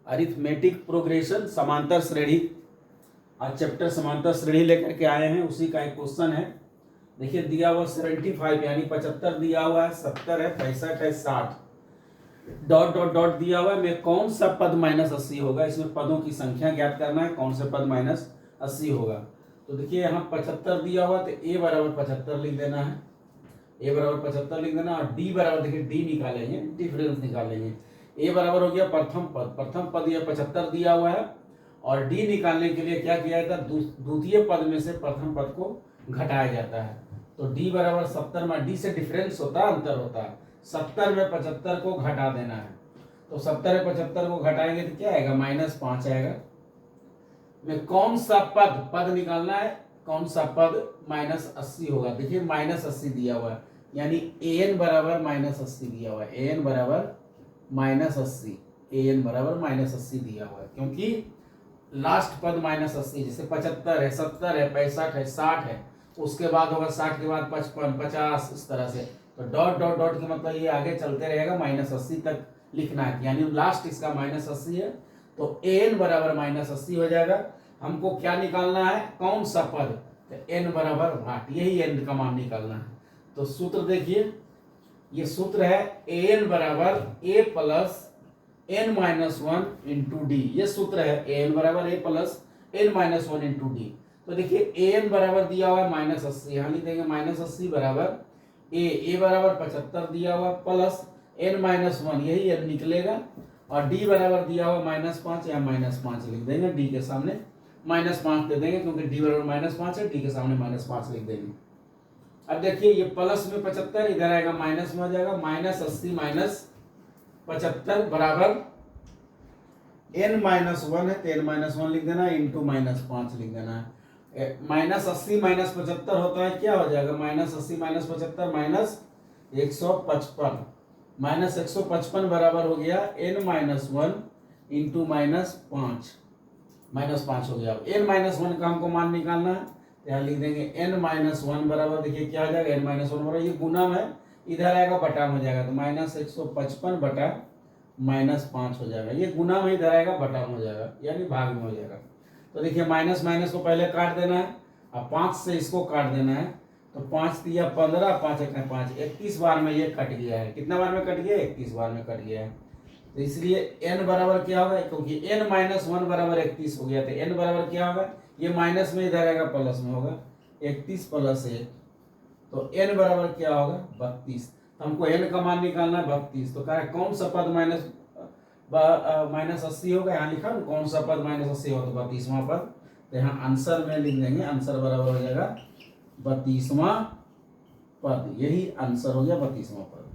Arithmetic progression समांतर श्रेणी। आज चैप्टर समांतर श्रेणी लेकर के आए हैं, उसी का एक क्वेश्चन है। देखिए दिया हुआ 75 यानी 75 दिया हुआ है, 70 है, 65 है, 60 डॉट डॉट डॉट दिया हुआ है। में कौन सा पद -80 होगा? इसमें पदों की संख्या ज्ञात करना है, कौन से पद -80 होगा। तो देखिए यहाँ 75 दिया हुआ, तो a बराबर 75 लिख देना है, a बराबर 75 लिख देना। और d बराबर, देखिए d निकालेंगे, डिफरेंस निकालेंगे। a बराबर हो गया प्रथम पद यह 75 दिया हुआ है, और d निकालने के लिए क्या किया जाता है? द्वितीय पद में से प्रथम पद को घटाया जाता है। तो d बराबर 70 में d से डिफरेंस होता है, अंतर होता है। 70 में 75 को घटा देना है, तो 70 में 75 को घटाएंगे तो क्या आएगा? -5 आएगा। में कौन सा पद निकालना है, कौन सा पद -80 होगा? देखिए -80 दिया हुआ है, यानी an बराबर -80 दिया हुआ है, an बराबर -80, an बराबर -80 दिया हुआ है, क्योंकि लास्ट पद -80, जैसे 75 है, 70 है, 65 है, 60 है, उसके बाद होगा 60 के बाद 55, 50, इस तरह से। तो डॉट डॉट डॉट के मतलब ये आगे चलते रहेगा, -80 तक लिखना है, यानी लास्ट इसका -80 है, तो an बराबर -80 हो जाएगा। हमको क्या निकालना है? कौन सा पद? तो n बराबर भाट, यही n का मान निकालना है। तो सूत्र देखिए, ये सूत्र है an बराबर a plus n-1 into D, ये सूत्र है an बराबर a plus n-1 into D. तो देखिए an बराबर दिया हुआ है -80, यहाँ लिख देंगे -80 बराबर a बराबर 75 दिया हुआ प्लस n-1, यही n निकलेगा, और d बराबर दिया हुआ -5 या -5 लिख देंगे, d के सामने -5 दे देंगे, क्योंकि d बराबर -5 है, d के सामने -5 लिख देंगे। अब देखिए ये प्लस में 75 इधर आएगा, माइनस में हो जाएगा, -80 माइनस 75 बराबर n-1 है, तो n-1 लिख देना, इंटू -5 लिख देना है। -80 माइनस 75 होता है, क्या हो जाएगा? -80 माइनस 75 -155, -155 बराबर हो गया n-1 इंटू -5 हो गया। n-1 का हमको मान निकालना है, तो यहाँ लिख देंगे n-1 बराबर, देखिए क्या हो जाएगा? n-1 बराबर, ये गुणा है, इधर आएगा बटा में हो जाएगा, तो -155 बटा -5 हो जाएगा। ये गुना में इधर आएगा, बटा में हो जाएगा, यानी भाग में हो जाएगा। तो देखिए माइनस माइनस को पहले काट देना है, अब 5 से इसको काट देना है, तो 5 दिया 15, 5 एक 5, 31 बार में ये कट गया है। कितना बार में कट गया? 31 बार में कट गया है। तो इसलिए n बराबर क्या होगा? क्योंकि n-1 बराबर 31 हो गया, तो n बराबर क्या होगा? ये माइनस में इधर आएगा, प्लस में होगा, 31 प्लस 1, तो n बराबर क्या होगा? 32। तो हमको n का मान निकालना है 32। तो कहा कौन सा पद -80 होगा? यहाँ लिखा ना कौन सा पद -80 हो, तो 32वां पद। तो यहाँ आंसर में लिख देंगे, आंसर बराबर हो जाएगा 32वां पद, यही आंसर हो गया 32वां पद।